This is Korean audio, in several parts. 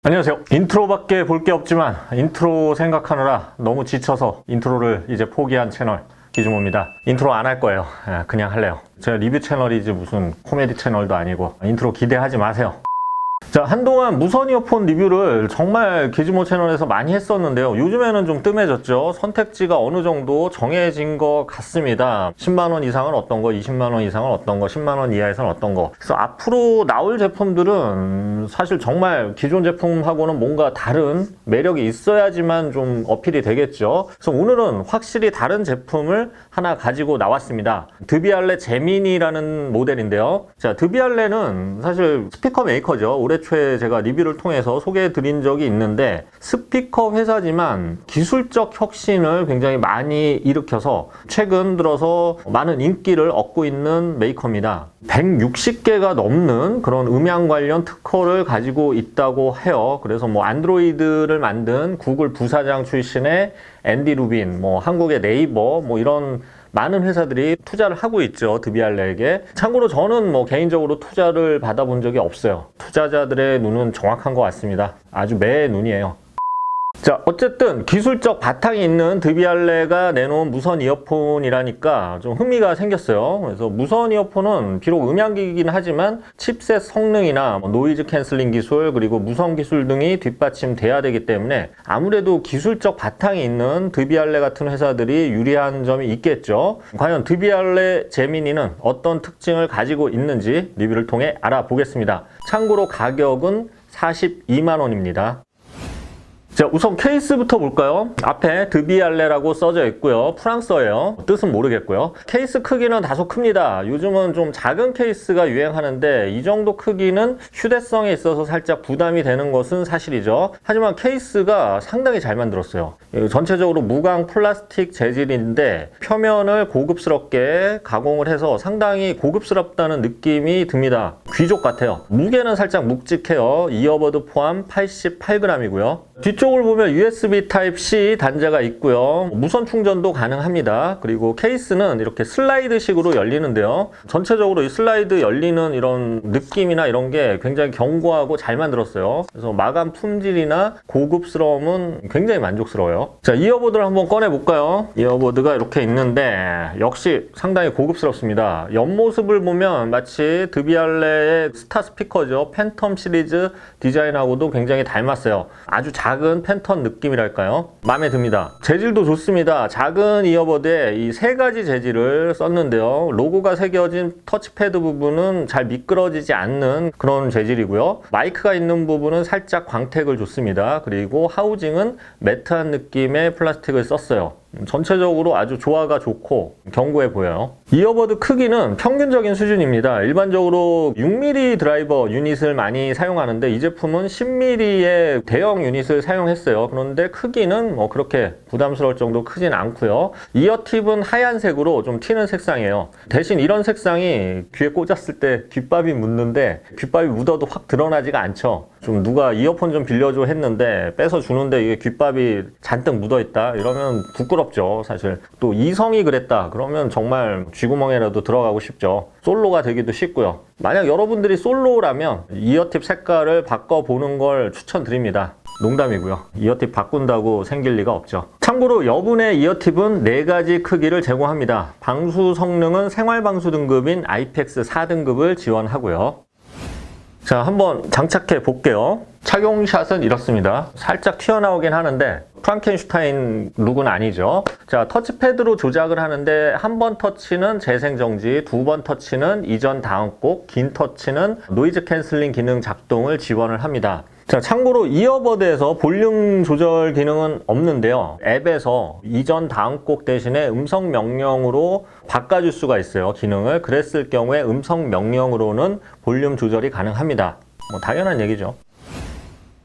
안녕하세요. 인트로밖에 볼 게 없지만 인트로 생각하느라 너무 지쳐서 인트로를 이제 포기한 채널 기준모입니다. 인트로 안 할 거예요. 그냥 할래요. 제가 리뷰 채널이지 무슨 코미디 채널도 아니고 인트로 기대하지 마세요. 자, 한동안 무선 이어폰 리뷰를 정말 기즈모 채널에서 많이 했었는데요. 요즘에는 좀 뜸해졌죠. 선택지가 어느 정도 정해진 것 같습니다. 10만원 이상은 어떤 거, 20만원 이상은 어떤 거, 10만원 이하에서는 어떤 거. 그래서 앞으로 나올 제품들은 사실 정말 기존 제품하고는 뭔가 다른 매력이 있어야지만 좀 어필이 되겠죠. 그래서 오늘은 확실히 다른 제품을 하나 가지고 나왔습니다. 드비알레 제미니라는 모델인데요. 자, 드비알레는 사실 스피커 메이커죠. 올해 초에 제가 리뷰를 통해서 소개해 드린 적이 있는데 스피커 회사지만 기술적 혁신을 굉장히 많이 일으켜서 최근 들어서 많은 인기를 얻고 있는 메이커입니다. 160개가 넘는 그런 음향 관련 특허를 가지고 있다고 해요. 그래서 뭐 안드로이드를 만든 구글 부사장 출신의 앤디 루빈, 뭐 한국의 네이버, 뭐 이런 많은 회사들이 투자를 하고 있죠. 드비알레에게. 참고로 저는 뭐 개인적으로 투자를 받아본 적이 없어요. 투자자들의 눈은 정확한 것 같습니다. 아주 매의 눈이에요. 자, 어쨌든 기술적 바탕이 있는 드비알레가 내놓은 무선 이어폰이라니까 좀 흥미가 생겼어요. 그래서 무선 이어폰은 비록 음향기기긴 하지만 칩셋 성능이나 노이즈 캔슬링 기술 그리고 무선 기술 등이 뒷받침돼야 되기 때문에 아무래도 기술적 바탕이 있는 드비알레 같은 회사들이 유리한 점이 있겠죠. 과연 드비알레 제미니는 어떤 특징을 가지고 있는지 리뷰를 통해 알아보겠습니다. 참고로 가격은 42만 원입니다. 자, 우선 케이스부터 볼까요? 앞에 드비알레라고 써져 있고요. 프랑스어예요. 뜻은 모르겠고요. 케이스 크기는 다소 큽니다. 요즘은 좀 작은 케이스가 유행하는데 이 정도 크기는 휴대성에 있어서 살짝 부담이 되는 것은 사실이죠. 하지만 케이스가 상당히 잘 만들었어요. 전체적으로 무광 플라스틱 재질인데 표면을 고급스럽게 가공을 해서 상당히 고급스럽다는 느낌이 듭니다. 귀족 같아요. 무게는 살짝 묵직해요. 이어버드 포함 88g이고요. 뒤쪽을 보면 USB Type-C 단자가 있고요. 무선 충전도 가능합니다. 그리고 케이스는 이렇게 슬라이드식으로 열리는데요. 전체적으로 이 슬라이드 열리는 이런 느낌이나 이런 게 굉장히 견고하고 잘 만들었어요. 그래서 마감 품질이나 고급스러움은 굉장히 만족스러워요. 자, 이어보드를 한번 꺼내볼까요? 이어보드가 이렇게 있는데 역시 상당히 고급스럽습니다. 옆모습을 보면 마치 드비알레의 스타 스피커죠. 팬텀 시리즈 디자인하고도 굉장히 닮았어요. 아주 작은 팬텀 느낌이랄까요? 마음에 듭니다. 재질도 좋습니다. 작은 이어버드에 이 세 가지 재질을 썼는데요. 로고가 새겨진 터치패드 부분은 잘 미끄러지지 않는 그런 재질이고요. 마이크가 있는 부분은 살짝 광택을 줬습니다. 그리고 하우징은 매트한 느낌의 플라스틱을 썼어요. 전체적으로 아주 조화가 좋고 견고해 보여요. 이어버드 크기는 평균적인 수준입니다. 일반적으로 6mm 드라이버 유닛을 많이 사용하는데 이 제품은 10mm의 대형 유닛을 사용했어요. 그런데 크기는 뭐 그렇게 부담스러울 정도 크진 않고요. 이어팁은 하얀색으로 좀 튀는 색상이에요. 대신 이런 색상이 귀에 꽂았을 때 귓밥이 묻는데 귓밥이 묻어도 확 드러나지가 않죠. 좀 누가 이어폰 좀 빌려줘 했는데 뺏어 주는데 이게 귓밥이 잔뜩 묻어 있다 이러면 부끄럽죠. 사실 또 이성이 그랬다 그러면 정말 쥐구멍에라도 들어가고 싶죠. 솔로가 되기도 쉽고요. 만약 여러분들이 솔로라면 이어팁 색깔을 바꿔보는 걸 추천드립니다. 농담이고요. 이어팁 바꾼다고 생길 리가 없죠. 참고로 여분의 이어팁은 4가지 크기를 제공합니다. 방수 성능은 생활방수 등급인 IPX 4등급을 지원하고요. 자, 한번 장착해 볼게요. 착용샷은 이렇습니다. 살짝 튀어나오긴 하는데 프랑켄슈타인 룩은 아니죠. 자, 터치패드로 조작을 하는데 한 번 터치는 재생정지, 2번 터치는 이전 다음 곡, 긴 터치는 노이즈 캔슬링 기능 작동을 지원을 합니다. 자, 참고로 이어버드에서 볼륨 조절 기능은 없는데요. 앱에서 이전 다음 곡 대신에 음성 명령으로 바꿔줄 수가 있어요. 기능을. 그랬을 경우에 음성 명령으로는 볼륨 조절이 가능합니다. 뭐 당연한 얘기죠.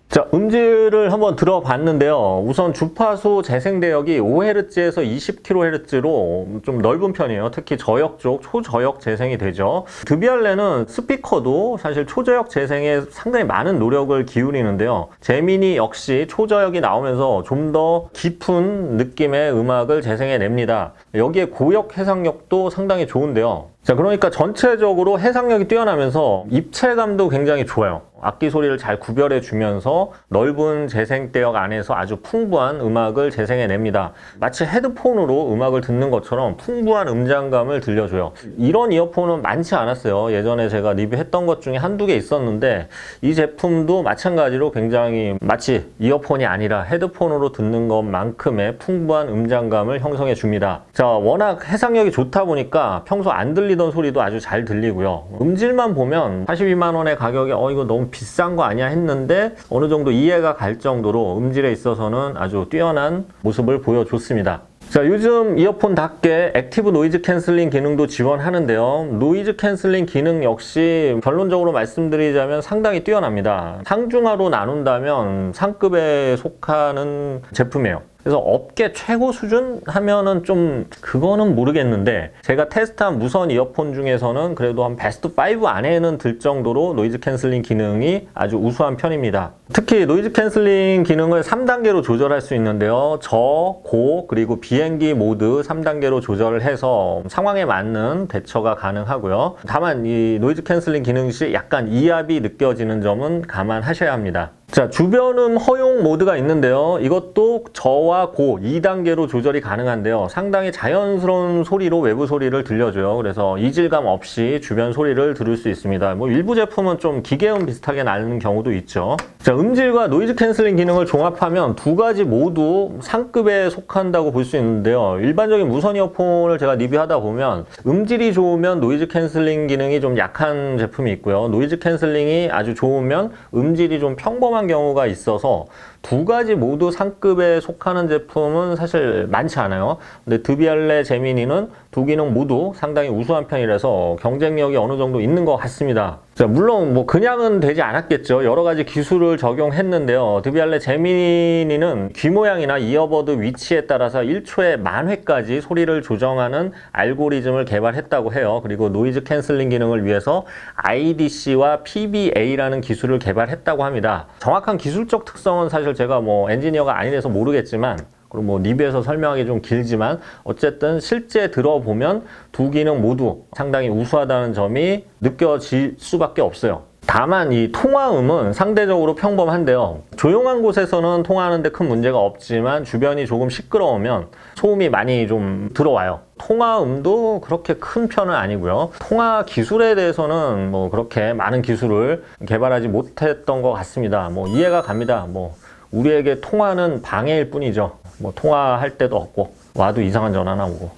자, 음질을 한번 들어봤는데요. 우선 주파수 재생 대역이 5Hz에서 20kHz로 좀 넓은 편이에요. 특히 저역 쪽 초저역 재생이 되죠. 드비알레는 스피커도 사실 초저역 재생에 상당히 많은 노력을 기울이는데요. 제미니 역시 초저역이 나오면서 좀 더 깊은 느낌의 음악을 재생해 냅니다. 여기에 고역 해상력도 상당히 좋은데요. 자, 그러니까 전체적으로 해상력이 뛰어나면서 입체감도 굉장히 좋아요. 악기 소리를 잘 구별해 주면서 넓은 재생대역 안에서 아주 풍부한 음악을 재생해냅니다. 마치 헤드폰으로 음악을 듣는 것처럼 풍부한 음장감을 들려줘요. 이런 이어폰은 많지 않았어요. 예전에 제가 리뷰했던 것 중에 한두 개 있었는데 이 제품도 마찬가지로 굉장히 마치 이어폰이 아니라 헤드폰으로 듣는 것만큼의 풍부한 음장감을 형성해 줍니다. 자, 워낙 해상력이 좋다 보니까 평소 안 들리던 소리도 아주 잘 들리고요. 음질만 보면 82만 원의 가격에 이거 너무 비싼 거 아니야 했는데 어느 정도 이해가 갈 정도로 음질에 있어서는 아주 뛰어난 모습을 보여줬습니다. 자, 요즘 이어폰답게 액티브 노이즈 캔슬링 기능도 지원하는데요. 노이즈 캔슬링 기능 역시 결론적으로 말씀드리자면 상당히 뛰어납니다. 상중하로 나눈다면 상급에 속하는 제품이에요. 그래서 업계 최고 수준 하면은 좀 그거는 모르겠는데 제가 테스트한 무선 이어폰 중에서는 그래도 한 베스트 5 안에는 들 정도로 노이즈 캔슬링 기능이 아주 우수한 편입니다. 특히 노이즈 캔슬링 기능을 3단계로 조절할 수 있는데요. 저, 고, 그리고 비행기 모드 3단계로 조절을 해서 상황에 맞는 대처가 가능하고요. 다만 이 노이즈 캔슬링 기능 시 약간 이압이 느껴지는 점은 감안하셔야 합니다. 자, 주변음 허용 모드가 있는데요. 이것도 저와 고 2단계로 조절이 가능한데요. 상당히 자연스러운 소리로 외부 소리를 들려줘요. 그래서 이질감 없이 주변 소리를 들을 수 있습니다. 일부 제품은 좀 기계음 비슷하게 나는 경우도 있죠. 자, 음질과 노이즈 캔슬링 기능을 종합하면 두 가지 모두 상급에 속한다고 볼 수 있는데요. 일반적인 무선 이어폰을 제가 리뷰하다 보면 음질이 좋으면 노이즈 캔슬링 기능이 좀 약한 제품이 있고요. 노이즈 캔슬링이 아주 좋으면 음질이 좀 평범한 경우가 있어서 두 가지 모두 상급에 속하는 제품은 사실 많지 않아요. 근데 드비알레 제미니는 두 기능 모두 상당히 우수한 편이라서 경쟁력이 어느 정도 있는 것 같습니다. 자, 물론 그냥은 되지 않았겠죠. 여러 가지 기술을 적용했는데요. 드비알레 제미니는 귀 모양이나 이어버드 위치에 따라서 1초에 10,000회까지 소리를 조정하는 알고리즘을 개발했다고 해요. 그리고 노이즈 캔슬링 기능을 위해서 IDC와 PBA라는 기술을 개발했다고 합니다. 정확한 기술적 특성은 사실 제가 엔지니어가 아니라서 모르겠지만, 그리고 리뷰에서 설명하기 좀 길지만 어쨌든 실제 들어보면 두 기능 모두 상당히 우수하다는 점이 느껴질 수밖에 없어요. 다만 이 통화음은 상대적으로 평범한데요. 조용한 곳에서는 통화하는데 큰 문제가 없지만 주변이 조금 시끄러우면 소음이 많이 좀 들어와요. 통화음도 그렇게 큰 편은 아니고요. 통화 기술에 대해서는 그렇게 많은 기술을 개발하지 못했던 것 같습니다. 이해가 갑니다. 우리에게 통화는 방해일 뿐이죠. 통화할 때도 없고 와도 이상한 전화나 오고.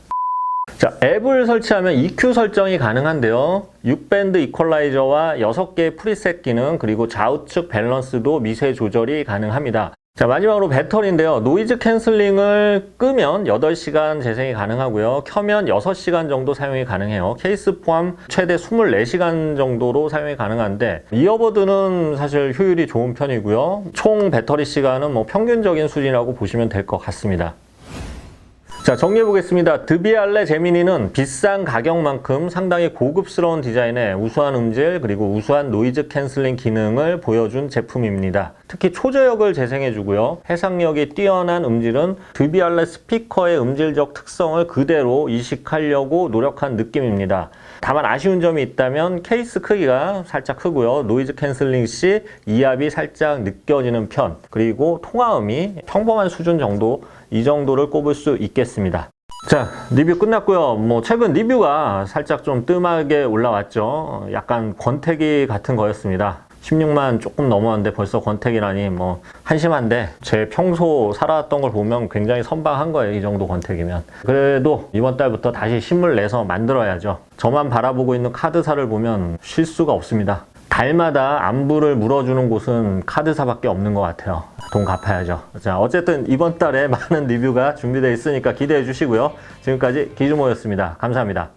자, 앱을 설치하면 EQ 설정이 가능한데요. 6밴드 이퀄라이저와 6개의 프리셋 기능, 그리고 좌우측 밸런스도 미세 조절이 가능합니다. 자, 마지막으로 배터리인데요. 노이즈 캔슬링을 끄면 8시간 재생이 가능하고요. 켜면 6시간 정도 사용이 가능해요. 케이스 포함 최대 24시간 정도로 사용이 가능한데 이어버드는 사실 효율이 좋은 편이고요. 총 배터리 시간은 평균적인 수준이라고 보시면 될 것 같습니다. 자, 정리해 보겠습니다. 드비알레 제미니는 비싼 가격만큼 상당히 고급스러운 디자인에 우수한 음질 그리고 우수한 노이즈 캔슬링 기능을 보여준 제품입니다. 특히 초저역을 재생해 주고요. 해상력이 뛰어난 음질은 드비알레 스피커의 음질적 특성을 그대로 이식하려고 노력한 느낌입니다. 다만 아쉬운 점이 있다면 케이스 크기가 살짝 크고요. 노이즈 캔슬링 시 이압이 살짝 느껴지는 편, 그리고 통화음이 평범한 수준 정도, 이 정도를 꼽을 수 있겠습니다. 자, 리뷰 끝났고요. 최근 리뷰가 살짝 좀 뜸하게 올라왔죠. 약간 권태기 같은 거였습니다. 16만 조금 넘었는데 벌써 권태기라니 한심한데 제 평소 살아왔던 걸 보면 굉장히 선방한 거예요. 이 정도 권태기면. 그래도 이번 달부터 다시 힘을 내서 만들어야죠. 저만 바라보고 있는 카드사를 보면 쉴 수가 없습니다. 달마다 안부를 물어주는 곳은 카드사밖에 없는 것 같아요. 돈 갚아야죠. 자, 어쨌든 이번 달에 많은 리뷰가 준비되어 있으니까 기대해 주시고요. 지금까지 기주모였습니다. 감사합니다.